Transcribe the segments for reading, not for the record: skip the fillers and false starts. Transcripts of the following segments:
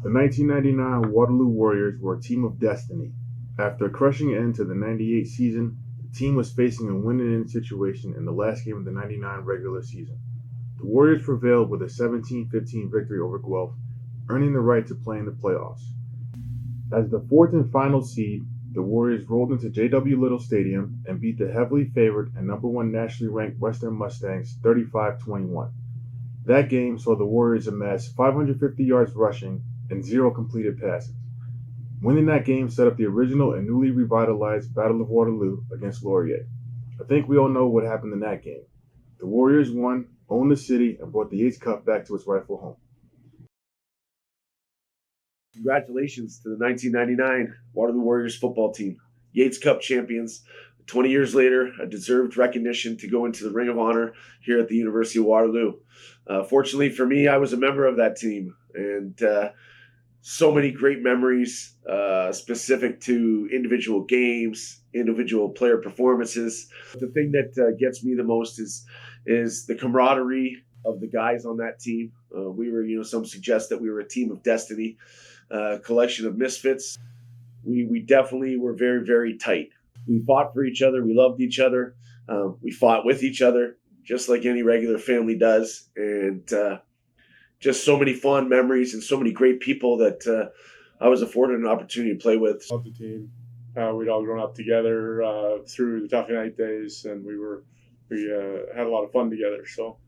The 1999 Waterloo Warriors were a team of destiny. After a crushing end to the '98 season, the team was facing a win-and-end situation in the last game of the '99 regular season. The Warriors prevailed with a 17-15 victory over Guelph, earning the right to play in the playoffs. As the fourth and final seed, the Warriors rolled into J.W. Little Stadium and beat the heavily favored and number one nationally ranked Western Mustangs 35-21. That game saw the Warriors amass 550 yards rushing and 0 completed passes. Winning that game set up the original and newly revitalized Battle of Waterloo against Laurier. I think we all know what happened in that game. The Warriors won, owned the city, and brought the Yates Cup back to its rightful home. Congratulations to the 1999 Waterloo Warriors football team, Yates Cup champions. 20 years later, a deserved recognition to go into the Ring of Honor here at the University of Waterloo. Fortunately for me, I was a member of that team, and so many great memories specific to individual games, individual player performances. The thing that gets me the most is the camaraderie of the guys on that team. We were, some suggest that we were a team of destiny, a collection of misfits. We definitely were very, very tight. We fought for each other. We loved each other. We fought with each other, just like any regular family does. And just so many fond memories and so many great people that I was afforded an opportunity to play with. Loved the team. We'd all grown up together through the Tough Night days, and we had a lot of fun together. So,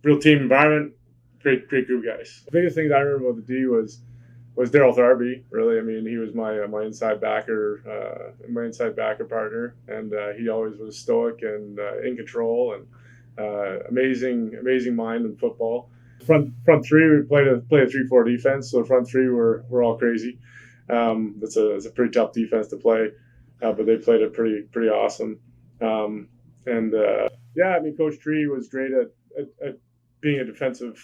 real team environment, great group of guys. The biggest things I remember about the D was Daryl Tharby. Really, I mean, he was my inside backer partner, and he always was stoic and in control, and amazing mind in football. Front three, we played a 3-4 defense, so the front three were all crazy. That's a pretty tough defense to play, but they played it pretty awesome. I mean, Coach Tree was great at being a defensive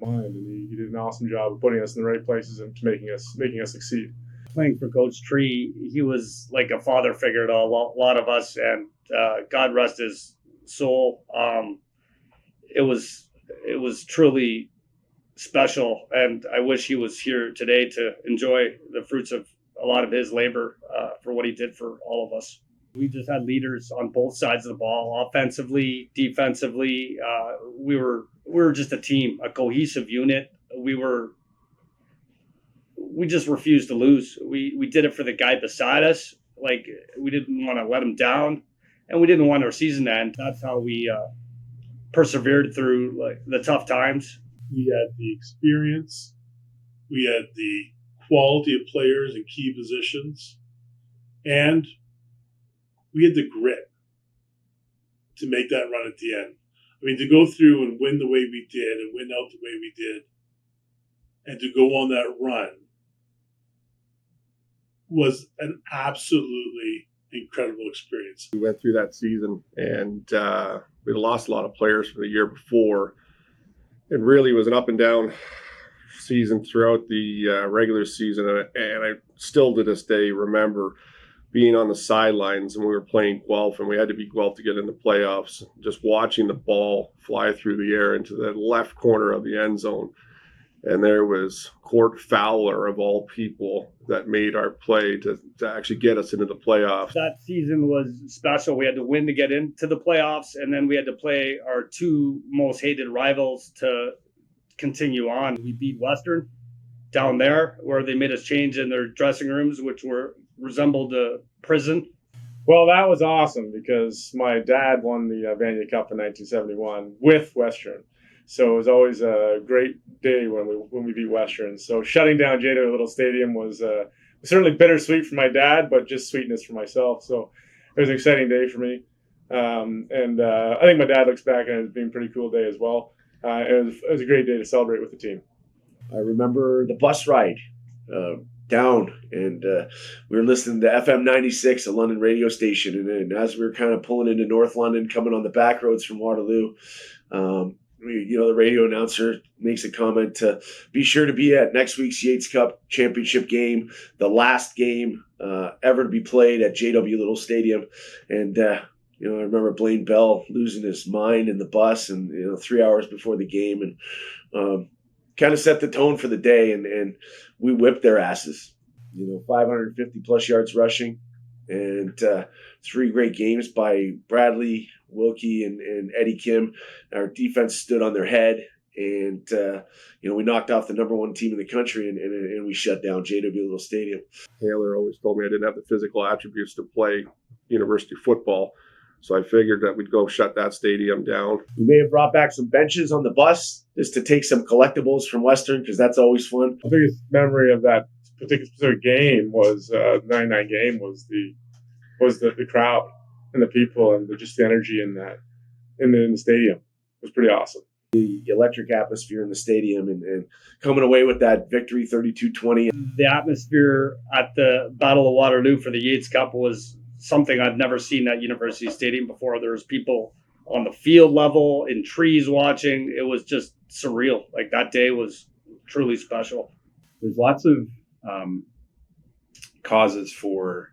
mind, and he did an awesome job of putting us in the right places and making us succeed. Playing for Coach Tree, he was like a father figure to a lot of us, and God rest his soul. It was truly special, and I wish he was here today to enjoy the fruits of a lot of his labor for what he did for all of us. We just had leaders on both sides of the ball, offensively, defensively. We were just a team, a cohesive unit. We just refused to lose. We did it for the guy beside us. Like, we didn't want to let him down, and we didn't want our season to end. That's how we persevered through the tough times. We had the experience. We had the quality of players in key positions, and we had the grit to make that run at the end. I mean, to go through and win the way we did and win out the way we did, and to go on that run was an absolutely incredible experience. We went through that season, and we lost a lot of players from the year before. It really was an up and down season throughout the regular season, and I still to this day remember being on the sidelines when we were playing Guelph, and we had to beat Guelph to get in the playoffs, just watching the ball fly through the air into the left corner of the end zone. And there was Court Fowler, of all people, that made our play to actually get us into the playoffs. That season was special. We had to win to get into the playoffs, and then we had to play our two most hated rivals to continue on. We beat Western down there, where they made us change in their dressing rooms, which resembled a prison. Well, that was awesome because my dad won the Yates Cup in 1971 with Western. So it was always a great day when we beat Western. So shutting down J.W. Little Stadium was certainly bittersweet for my dad, but just sweetness for myself. So it was an exciting day for me. I think my dad looks back on it as being a pretty cool day as well. It was a great day to celebrate with the team. I remember the bus ride down, and we were listening to FM 96, a London radio station. And as we were kind of pulling into North London, coming on the back roads from Waterloo, the radio announcer makes a comment to be sure to be at next week's Yates Cup championship game, the last game ever to be played at J.W. Little Stadium. And, I remember Blaine Bell losing his mind in the bus and, 3 hours before the game. And kind of set the tone for the day, and we whipped their asses. 550 plus yards rushing, and 3 great games by Bradley, Wilkie, and Eddie Kim. Our defense stood on their head, and we knocked off the number 1 team in the country, and we shut down JW Little Stadium. Taylor always told me I didn't have the physical attributes to play university football, so I figured that we'd go shut that stadium down. We may have brought back some benches on the bus just to take some collectibles from Western, because that's always fun. The biggest memory of that particular game was 99 game was the crowd and the people and just the energy in the stadium. It was pretty awesome. The electric atmosphere in the stadium and coming away with that victory 32-20. The atmosphere at the Battle of Waterloo for the Yates Cup was something I've never seen at University Stadium before. There was people on the field level, in trees watching. It was just surreal. Like, that day was truly special. There's lots of causes for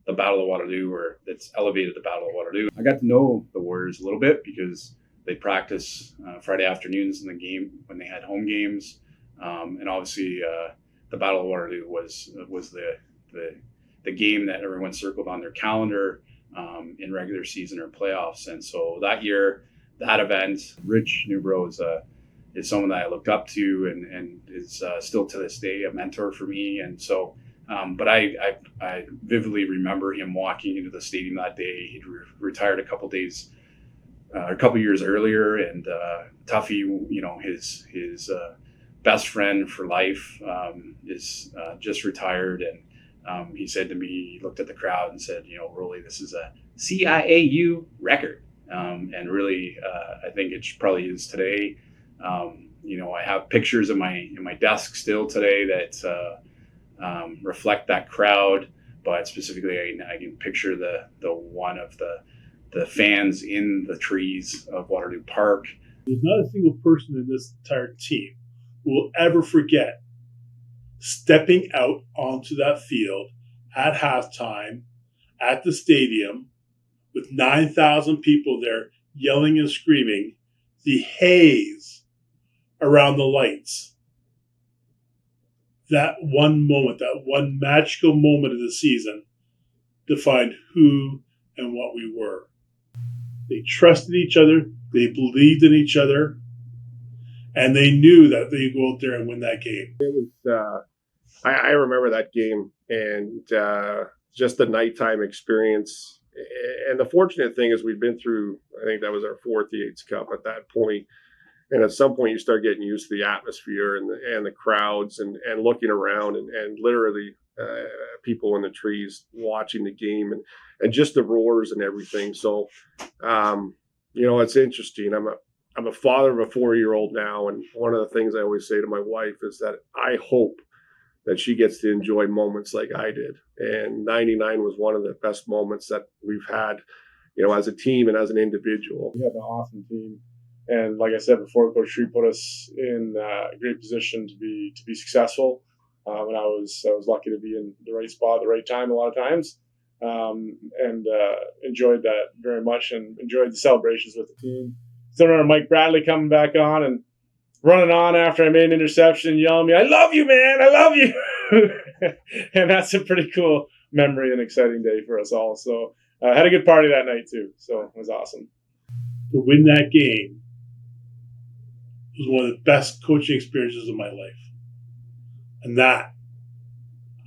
the Battle of Waterloo, or that's elevated the Battle of Waterloo. I got to know the Warriors a little bit because they practice Friday afternoons in the game when they had home games, and obviously the Battle of Waterloo was the game that everyone circled on their calendar in regular season or playoffs. And so that year, that event, Rich Newbro is someone that I looked up to and is still to this day a mentor for me. And so, but I vividly remember him walking into the stadium that day. He'd retired a couple years earlier, and Tuffy, his best friend for life, is just retired. And he said to me, he looked at the crowd and said, Rolly, this is a CIAU record. And really, I think it probably is today. I have pictures in my desk still today that reflect that crowd, but specifically I can picture the one of the fans in the trees of Waterloo Park. There's not a single person in this entire team who will ever forget stepping out onto that field at halftime at the stadium with 9,000 people there yelling and screaming, the haze around the lights. That one moment, that one magical moment of the season defined who and what we were. They trusted each other, they believed in each other, and they knew that they'd go out there and win that game. It was, I remember that game, and just the nighttime experience. And the fortunate thing is we'd been through, I think that was our 4th Yates Cup at that point. And at some point you start getting used to the atmosphere and the crowds and looking around and literally people in the trees watching the game and just the roars and everything. So, it's interesting. I'm a father of a 4-year-old now. And one of the things I always say to my wife is that I hope that she gets to enjoy moments like I did. And 99 was one of the best moments that we've had, as a team and as an individual. We have an awesome team. And like I said before, Coach Shree put us in a great position to be successful. And I was lucky to be in the right spot at the right time a lot of times, and enjoyed that very much and enjoyed the celebrations with the team. Still remember Mike Bradley coming back on and running on after I made an interception, yelling at me, "I love you, man! I love you!" And that's a pretty cool memory and exciting day for us all. So I had a good party that night too. So it was awesome. To win that game was one of the best coaching experiences of my life. And that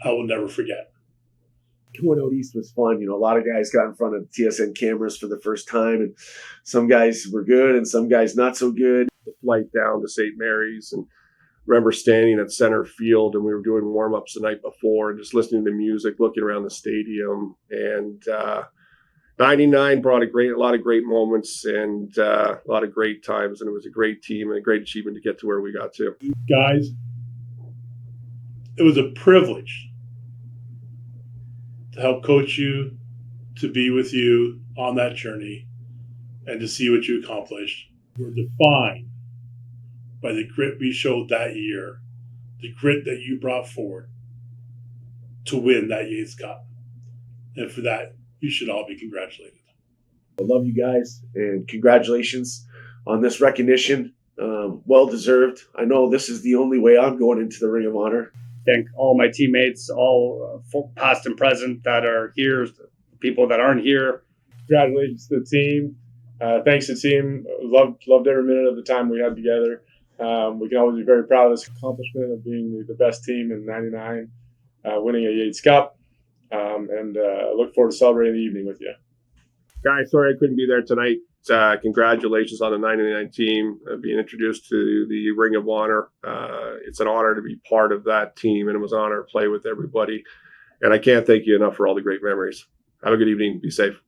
I will never forget. Going out east was fun. A lot of guys got in front of TSN cameras for the first time, and some guys were good and some guys not so good. The flight down to St. Mary's, and remember standing at center field, and we were doing warm-ups the night before and just listening to music, looking around the stadium. And 99 brought a lot of great moments and a lot of great times, and it was a great team and a great achievement to get to where we got to. Guys, it was a privilege to help coach you, to be with you on that journey, and to see what you accomplished. We're defined by the grit we showed that year, the grit that you brought forward to win that Yates Cup. And for that, you should all be congratulated. I love you guys, and congratulations on this recognition. Well deserved. I know this is the only way I'm going into the Ring of Honor. Thank all my teammates, all past and present that are here, people that aren't here. Congratulations to the team. Thanks to the team. Loved every minute of the time we had together. We can always be very proud of this accomplishment of being the best team in '99, winning a Yates Cup, and look forward to celebrating the evening with you. Guys, sorry I couldn't be there tonight. Congratulations on the '99 team being introduced to the Ring of Honor. It's an honor to be part of that team, and it was an honor to play with everybody. And I can't thank you enough for all the great memories. Have a good evening. Be safe.